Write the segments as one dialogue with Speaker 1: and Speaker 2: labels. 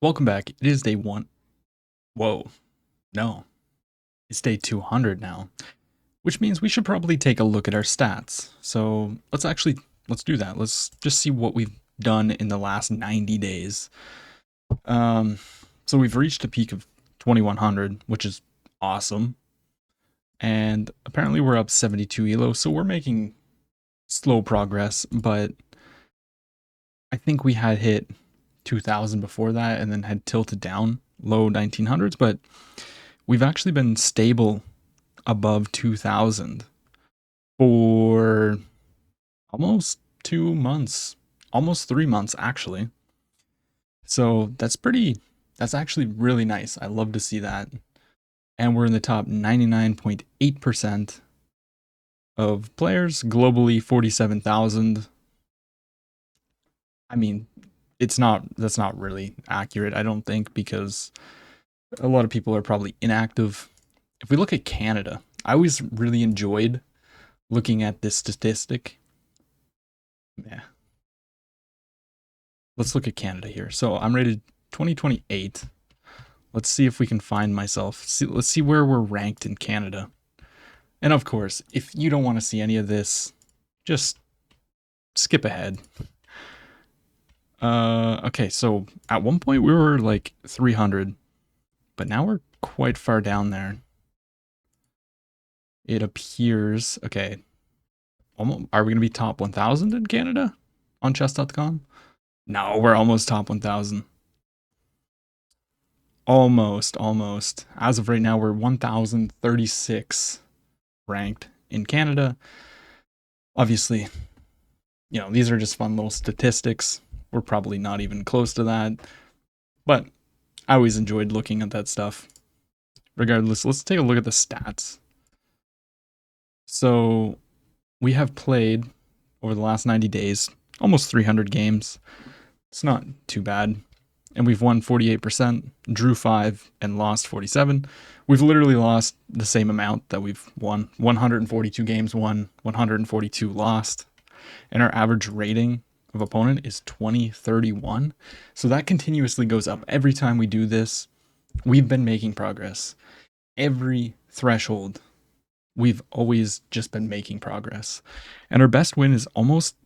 Speaker 1: Welcome back. It is day one. Whoa, no, it's day 200 now, which means we should probably take a look at our stats. So let's do that. Let's just see what we've done in the last 90 days. Um, so we've reached a peak of 2100, which is awesome, and apparently we're up 72 elo. So we're making slow progress, but I think we had hit 2000 before that, and then had tilted down low 1900s, but we've actually been stable above 2000 for almost 2 months, almost 3 months actually. So that's actually really nice. I love to see that. And we're in the top 99.8% of players globally, 47,000. I mean, that's not really accurate, I don't think, because a lot of people are probably inactive. If we look at Canada, I always really enjoyed looking at this statistic. Yeah. Let's look at Canada here. So I'm rated 2028. Let's see if we can find myself. Let's see where we're ranked in Canada. And of course, if you don't want to see any of this, just skip ahead. Okay, so at one point we were like 300, but now we're quite far down there. It appears, okay, are we going to be top 1000 in Canada on chess.com? No, we're almost top 1000. Almost. As of right now, we're 1036 ranked in Canada. Obviously, these are just fun little statistics. We're probably not even close to that, but I always enjoyed looking at that stuff. Regardless, let's take a look at the stats. So we have played over the last 90 days almost 300 games. It's not too bad. And we've won 48%, drew 5, and lost 47. We've literally lost the same amount that we've won. 142 games won, 142 lost. And our average rating of opponent is 2031. So that continuously goes up. Every time we do this, we've been making progress. Every threshold, we've always just been making progress. And our best win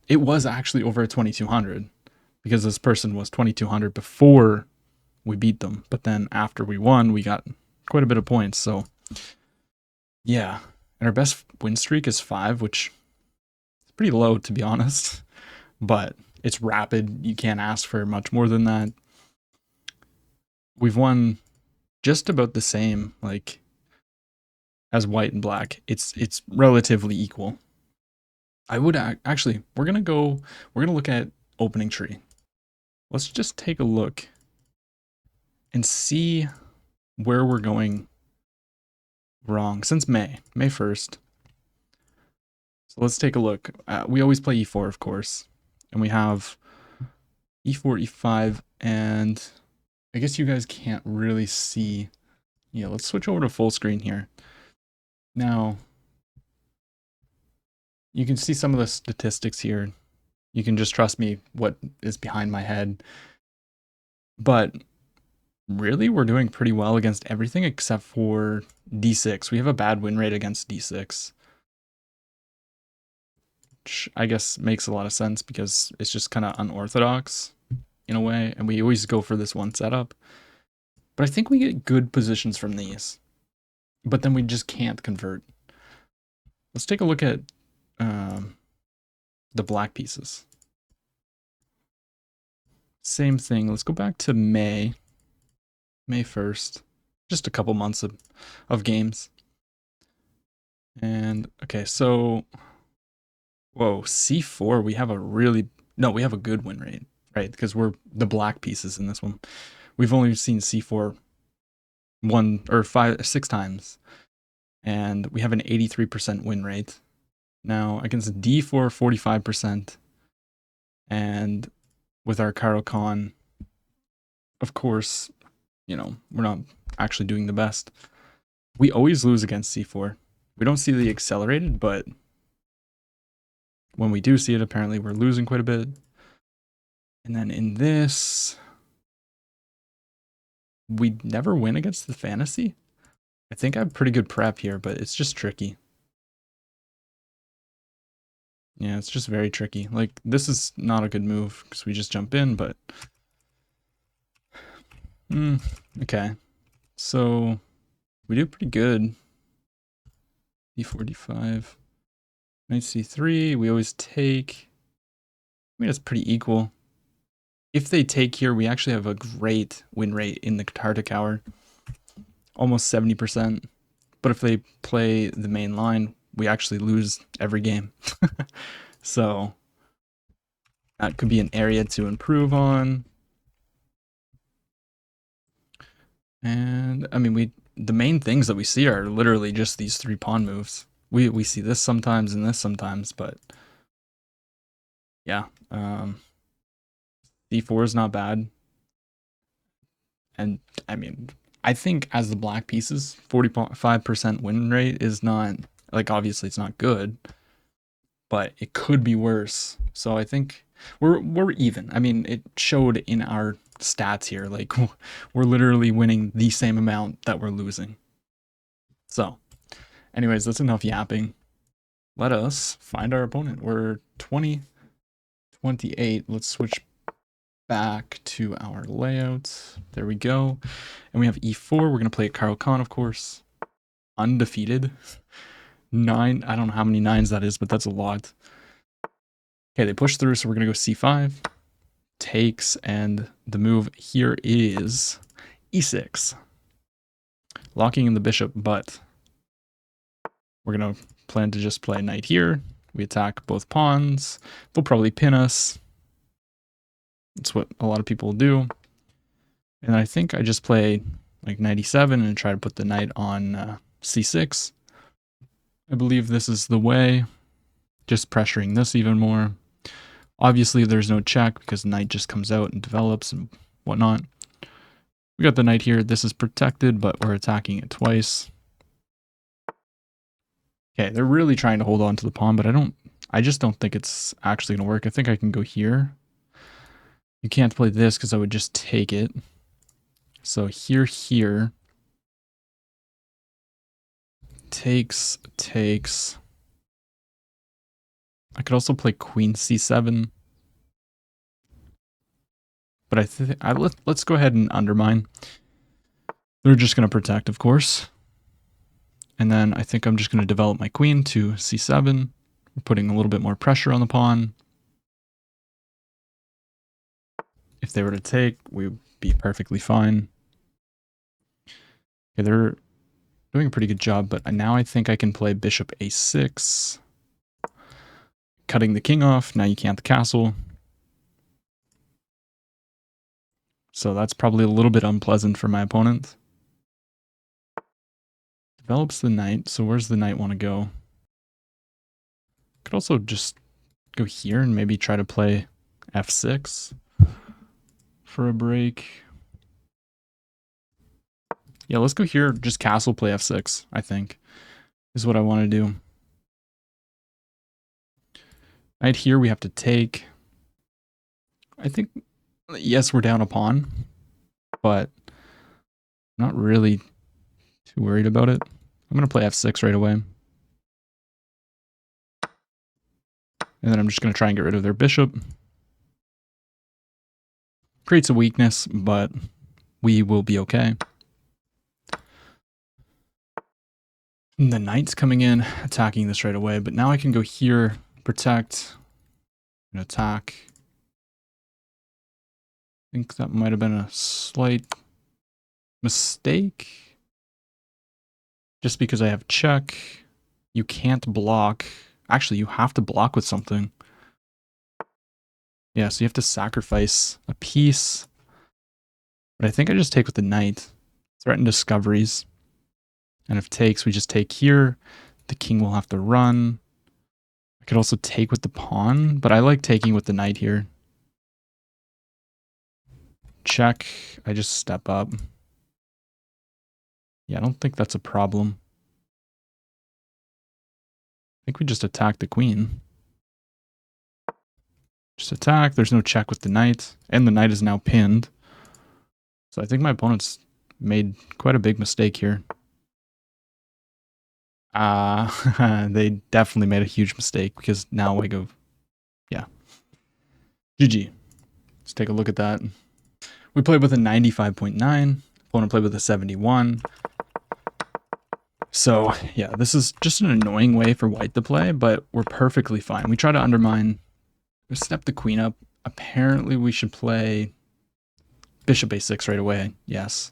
Speaker 1: it was actually over at 2200, because this person was 2200 before we beat them. But then after we won, we got quite a bit of points. So yeah. And our best win streak is 5, which is pretty low, to be honest. But it's rapid. You can't ask for much more than that. We've won just about the same, like, as white and black. It's relatively equal. I would actually, we're gonna look at opening tree. Let's just take a look and see where we're going wrong since May 1st. So let's take a look. We always play e4, of course, and we have e4, e5, and I guess you guys can't really see. Yeah, let's switch over to full screen here. Now, you can see some of the statistics here. You can just trust me what is behind my head. But really, we're doing pretty well against everything except for d6. We have a bad win rate against d6, which I guess makes a lot of sense because it's just kind of unorthodox in a way, and we always go for this one setup. But I think we get good positions from these, but then we just can't convert. Let's take a look at the black pieces. Same thing. Let's go back to May 1st. Just a couple months of games. And okay, so whoa, c4, we have a good win rate, right? Because we're the black pieces in this one. We've only seen c4 six times, and we have an 83% win rate. Now against d4, 45%, and with our Caro-Kann, of course, we're not actually doing the best. We always lose against c4. We don't see the accelerated, but when we do see it, apparently we're losing quite a bit. And then in this, we never win against the fantasy. I think I have pretty good prep here, but it's just tricky. Yeah, it's just very tricky. Like, this is not a good move because we just jump in, but... okay. So, we do pretty good. D4, D5. Knight C3, we always take. I mean, it's pretty equal. If they take here, we actually have a great win rate in the Tartic Hour. Almost 70%. But if they play the main line, we actually lose every game. So that could be an area to improve on. And I mean, the main things that we see are literally just these 3 pawn moves. We see this sometimes and this sometimes, but yeah, D4 is not bad. And I mean, I think as the black pieces, 45% win rate is not, like, obviously it's not good, but it could be worse. So I think we're even. I mean, it showed in our stats here, like we're literally winning the same amount that we're losing. So anyways, that's enough yapping. Let us find our opponent. We're 20-28. Let's switch back to our layout. There we go. And we have E4. We're going to play Carl Khan, of course. Undefeated. 9. I don't know how many 9s that is, but that's a lot. Okay, they push through, so we're going to go C5. Takes, and the move here is E6. Locking in the bishop, but we're going to plan to just play knight here. We attack both pawns. They'll probably pin us. That's what a lot of people do. And I think I just play like knight e7 and try to put the knight on c6. I believe this is the way. Just pressuring this even more. Obviously, there's no check because knight just comes out and develops and whatnot. We got the knight here. This is protected, but we're attacking it twice. Okay, they're really trying to hold on to the pawn, but I just don't think it's actually going to work. I think I can go here. You can't play this because I would just take it. So here. Takes. I could also play queen c7. But let's go ahead and undermine. They're just going to protect, of course. And then I think I'm just going to develop my queen to c7. We're putting a little bit more pressure on the pawn. If they were to take, we'd be perfectly fine. Okay, they're doing a pretty good job, but now I think I can play bishop a6. Cutting the king off. Now you can't the castle. So that's probably a little bit unpleasant for my opponent. Develops the knight. So where's the knight want to go? Could also just go here and maybe try to play f6 for a break. Yeah, let's go here. Just castle play f6, I think, is what I want to do. Right here, we have to take. I think, yes, we're down a pawn, but I'm not really too worried about it. I'm going to play f6 right away. And then I'm just going to try and get rid of their bishop. Creates a weakness, but we will be okay. And the knight's coming in, attacking this right away, but now I can go here, protect, and attack. I think that might have been a slight mistake. Just because I have check, you can't block. Actually, you have to block with something. Yeah, so you have to sacrifice a piece. But I think I just take with the knight. Threaten discoveries. And if takes, we just take here. The king will have to run. I could also take with the pawn, but I like taking with the knight here. Check. I just step up. Yeah, I don't think that's a problem. I think we just attack the queen. Just attack. There's no check with the knight. And the knight is now pinned. So I think my opponent's made quite a big mistake here. They definitely made a huge mistake because now I go, yeah. GG. Let's take a look at that. We played with a 95.9. Opponent played with a 71. So, yeah, this is just an annoying way for white to play, but we're perfectly fine. We try to undermine. We step the queen up. Apparently, we should play bishop a6 right away. Yes.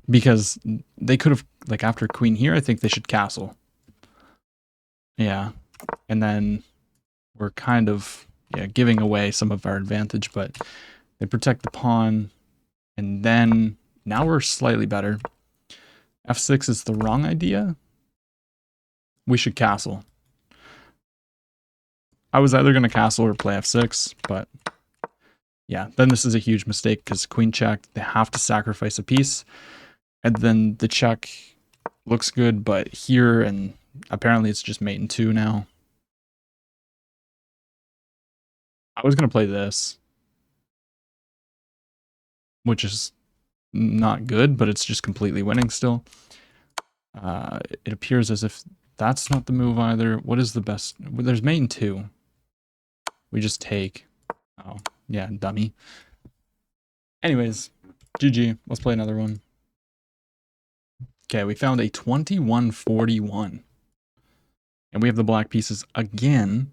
Speaker 1: Because they could have, like, after queen here, I think they should castle. Yeah. And then we're kind of, yeah, giving away some of our advantage, but they protect the pawn. And then now we're slightly better. F6 is the wrong idea. We should castle. I was either going to castle or play F6, but yeah, then this is a huge mistake because queen check, they have to sacrifice a piece. And then the check looks good, but here, and apparently it's just mate in 2 now. I was going to play this, which is not good, but it's just completely winning still. It appears as if that's not the move either. What is the best? Well, there's mate in 2. We just take. Oh, yeah, dummy. Anyways, GG. Let's play another one. Okay, we found a 2141. And we have the black pieces again.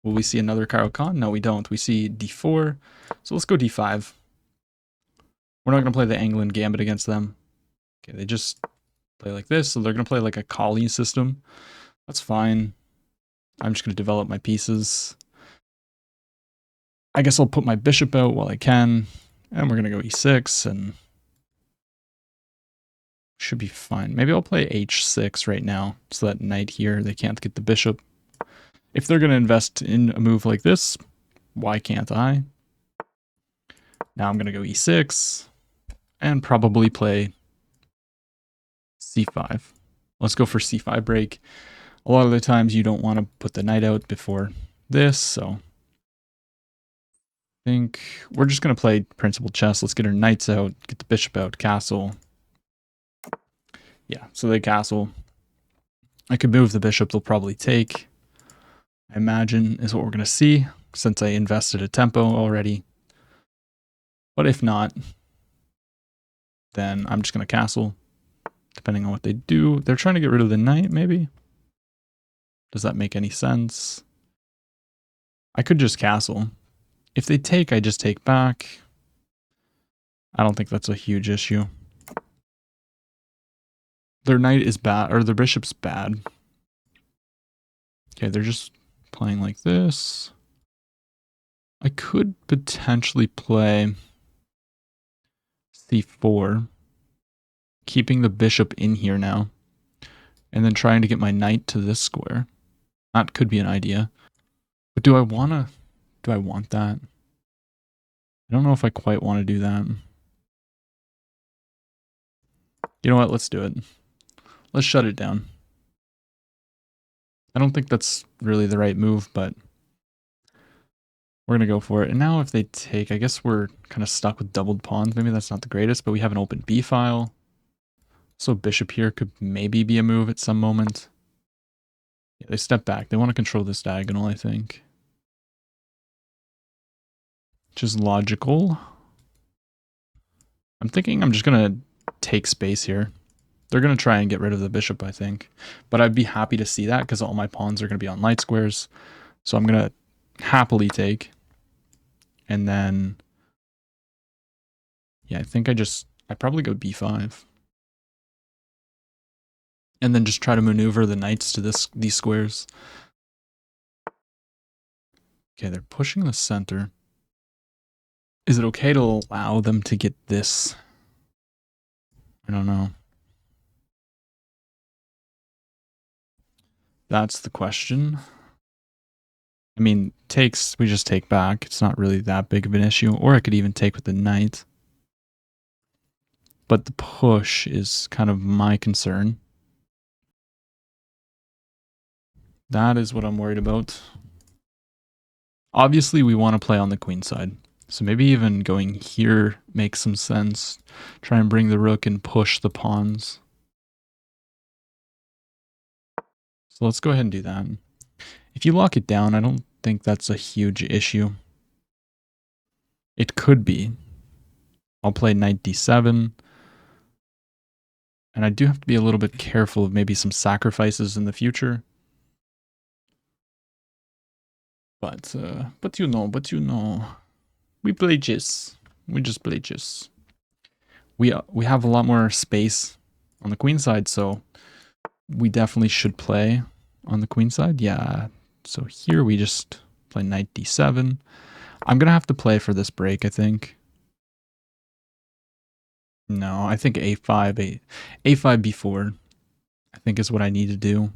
Speaker 1: Will we see another Caro-Kann? No, we don't. We see d4. So let's go d5. We're not going to play the Anglin Gambit against them. Okay, they just play like this. So they're going to play like a Kali system. That's fine. I'm just going to develop my pieces. I guess I'll put my bishop out while I can. And we're going to go e6 and should be fine. Maybe I'll play h6 right now so that knight here, they can't get the bishop. If they're going to invest in a move like this, why can't I? Now I'm going to go e6 and probably play c5. Let's go for c5 break. A lot of the times you don't want to put the knight out before this, so I think we're just going to play principal chess. Let's get our knights out, get the bishop out, castle. Yeah, so they castle. I could move the bishop, they'll probably take. I imagine is what we're going to see since I invested a tempo already. But if not, then I'm just going to castle, depending on what they do. They're trying to get rid of the knight, maybe? Does that make any sense? I could just castle. If they take, I just take back. I don't think that's a huge issue. Their knight is bad, or their bishop's bad. Okay, they're just playing like this. I could potentially play c4, keeping the bishop in here now, and then trying to get my knight to this square. That could be an idea. But do I want that? I don't know if I quite want to do that. You know what? Let's do it. Let's shut it down. I don't think that's really the right move, but we're going to go for it. And now if they take, I guess we're kind of stuck with doubled pawns. Maybe that's not the greatest, but we have an open b file. So bishop here could maybe be a move at some moment. Yeah, they step back. They want to control this diagonal, I think. Which is logical. I'm thinking I'm just going to take space here. They're going to try and get rid of the bishop, I think. But I'd be happy to see that because all my pawns are going to be on light squares. So I'm going to happily take. And then, yeah, I think I'd probably go b5. And then just try to maneuver the knights to these squares. Okay, they're pushing the center. Is it okay to allow them to get this? I don't know. That's the question. I mean, we just take back. It's not really that big of an issue. Or I could even take with the knight. But the push is kind of my concern. That is what I'm worried about. Obviously, we want to play on the queen side. So maybe even going here makes some sense. Try and bring the rook and push the pawns. So let's go ahead and do that. If you lock it down, I don't think that's a huge issue. It could be. I'll play knight d7. And I do have to be a little bit careful of maybe some sacrifices in the future. But you know, we play chess. We just play chess. We have a lot more space on the queen side, so we definitely should play on the queen side. Yeah. So here we just play knight d7. I'm gonna have to play for this break, I think. No, I think a5, a5 b4, I think is what I need to do.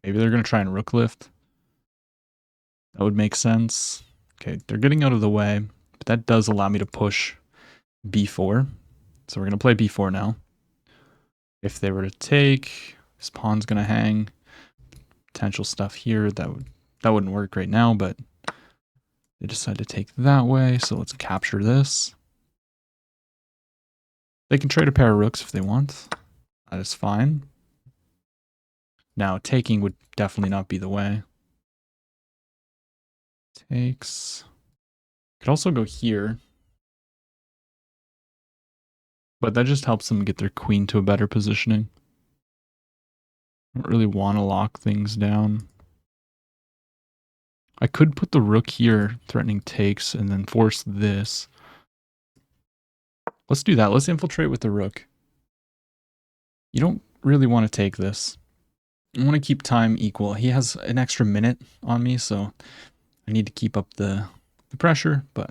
Speaker 1: Maybe they're gonna try and rook lift. That would make sense. Okay, they're getting out of the way, but that does allow me to push b4. So we're gonna play b4 now. If they were to take, this pawn's gonna hang. Potential stuff here that wouldn't work right now, but they decide to take that way. So let's capture this. They can trade a pair of rooks if they want. That is fine. Now taking would definitely not be the way. Takes. Could also go here. But that just helps them get their queen to a better positioning. I don't really want to lock things down. I could put the rook here, threatening takes, and then force this. Let's do that. Let's infiltrate with the rook. You don't really want to take this. I want to keep time equal. He has an extra minute on me, so I need to keep up the pressure, but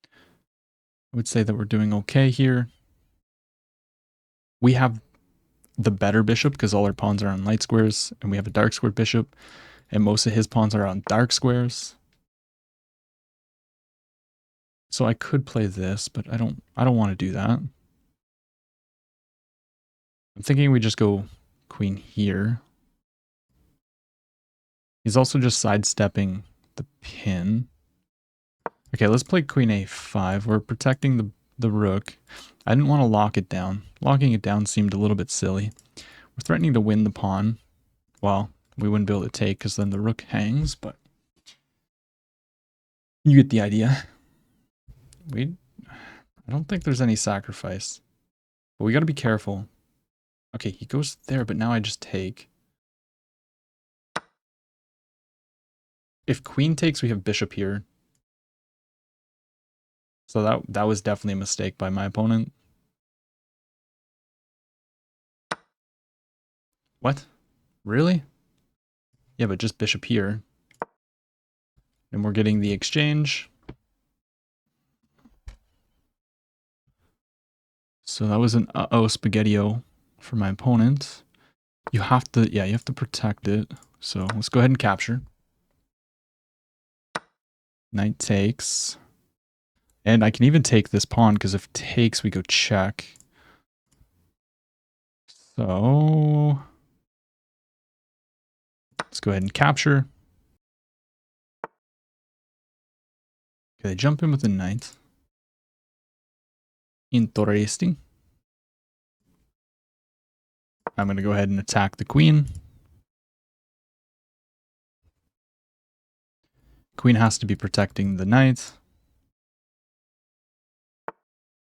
Speaker 1: I would say that we're doing okay here. We have the better bishop because all our pawns are on light squares, and we have a dark square bishop, and most of his pawns are on dark squares. So I could play this, but I don't want to do that. I'm thinking we just go queen here. He's also just sidestepping the pin. Okay, let's play queen a5. We're protecting the rook. I didn't want to lock it down. Locking it down seemed a little bit silly. We're threatening to win the pawn. Well, we wouldn't be able to take because then the rook hangs, but you get the idea. I don't think there's any sacrifice, but we got to be careful. Okay, he goes there, but now I just take. If queen takes, we have bishop here. So that was definitely a mistake by my opponent. What? Really? Yeah, but just bishop here. And we're getting the exchange. So that was an uh-oh spaghetti-o for my opponent. You have to protect it. So let's go ahead and capture. Knight takes. And I can even take this pawn because if takes, we go check. So let's go ahead and capture. Okay, they jump in with the knight. Interesting. I'm going to go ahead and attack the queen. Queen has to be protecting the knight.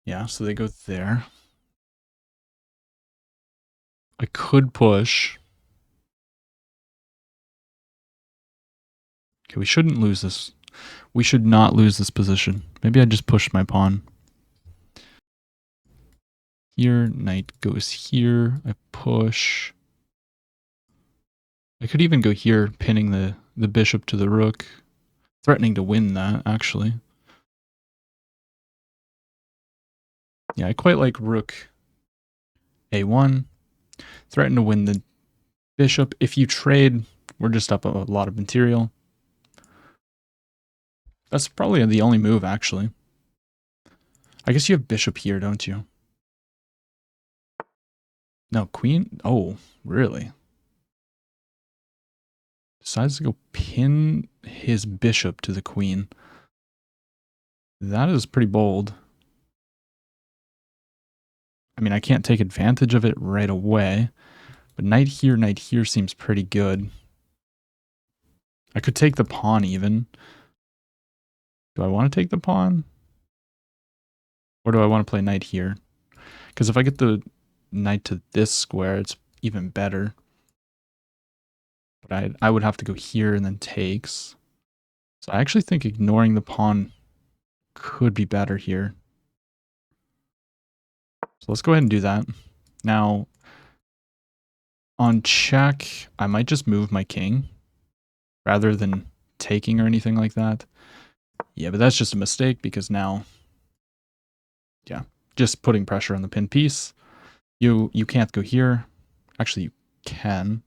Speaker 1: Yeah, so they go there. I could push. Okay, we shouldn't lose this. We should not lose this position. Maybe I just pushed my pawn. Here, knight goes here. I push. I could even go here, pinning the bishop to the rook. Threatening to win that, actually. Yeah, I quite like rook a1. Threaten to win the bishop. If you trade, we're just up a lot of material. That's probably the only move, actually. I guess you have bishop here, don't you? No, queen? Oh, really? decides to go pin his bishop to the queen. That is pretty bold. I mean, I can't take advantage of it right away, but knight here seems pretty good. I could take the pawn even. Do I want to take the pawn? Or do I want to play knight here? Because if I get the knight to this square, it's even better. But I would have to go here and then takes. So I actually think ignoring the pawn could be better here. So let's go ahead and do that. Now, on check, I might just move my king rather than taking or anything like that. Yeah, but that's just a mistake because now, yeah, just putting pressure on the pin piece. You can't go here. Actually, you can.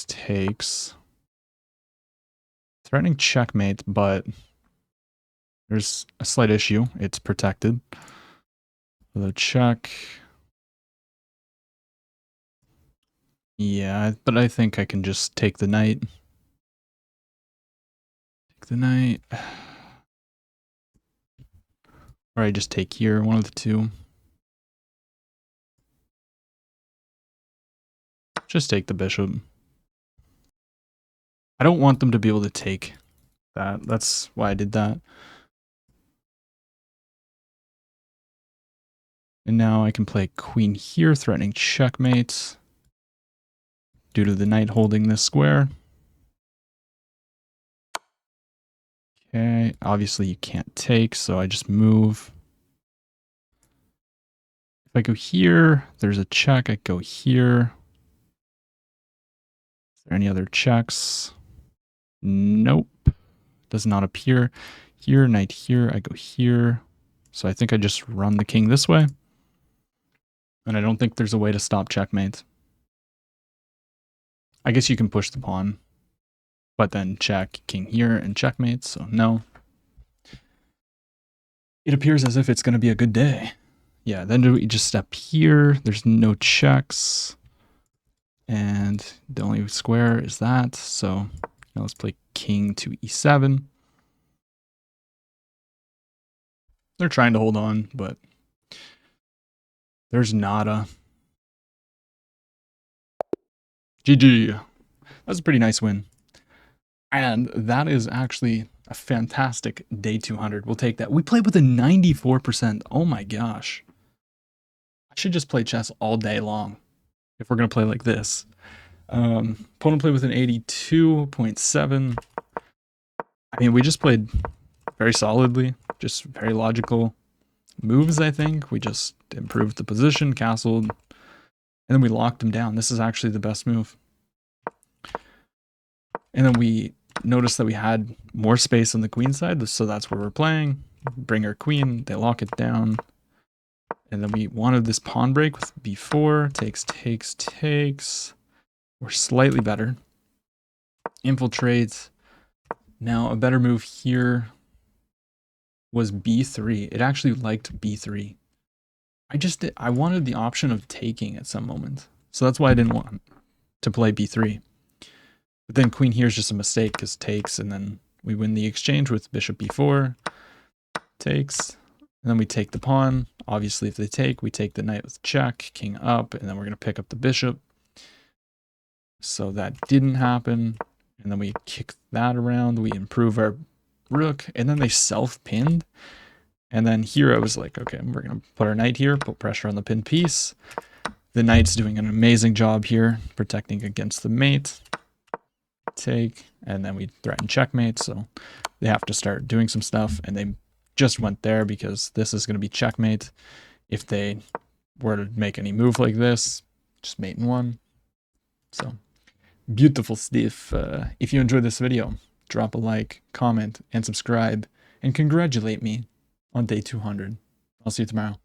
Speaker 1: Takes. Threatening checkmate, but there's a slight issue. It's protected. The check. Yeah, but I think I can just take the knight. Take the knight. Or I just take here, one of the two. Just take the bishop. I don't want them to be able to take that. That's why I did that. And now I can play queen here, threatening checkmate due to the knight holding this square. Okay, obviously you can't take, so I just move. If I go here, there's a check. I go here. Is there any other checks? Nope. Does not appear. Here, knight here, I go here. So I think I just run the king this way. And I don't think there's a way to stop checkmate. I guess you can push the pawn, but then check, king here, and checkmate, so no. It appears as if it's going to be a good day. Yeah, then do we just step here? There's no checks. And the only square is that, so now let's play king to e7. They're trying to hold on, but there's nada. GG. That's a pretty nice win. And that is actually a fantastic day 200. We'll take that. We played with a 94%. Oh my gosh. I should just play chess all day long if we're going to play like this. Opponent played with an 82.7. I mean, we just played very solidly, just very logical moves, I think. We just improved the position, castled, and then we locked him down. This is actually the best move. And then we noticed that we had more space on the queen side, so that's where we're playing. Bring our queen, they lock it down. And then we wanted this pawn break with b4, takes. We're slightly better. Infiltrates. Now a better move here was b3. It actually liked b3. I wanted the option of taking at some moment. So that's why I didn't want to play b3. But then queen here is just a mistake because takes, and then we win the exchange with bishop b4. Takes. And then we take the pawn. Obviously, if they take, we take the knight with check, king up, and then we're going to pick up the bishop. So that didn't happen. And then we kick that around. We improve our rook, and then they self-pinned. And then here I was like, okay, we're going to put our knight here, put pressure on the pinned piece. The knight's doing an amazing job here, protecting against the mate. Take, and then we threaten checkmate, so they have to start doing some stuff, and they just went there because this is going to be checkmate. If they were to make any move like this, just mate in one. So beautiful stuff. If you enjoyed this video, drop a like, comment, and subscribe, and congratulate me on day 200. I'll see you tomorrow.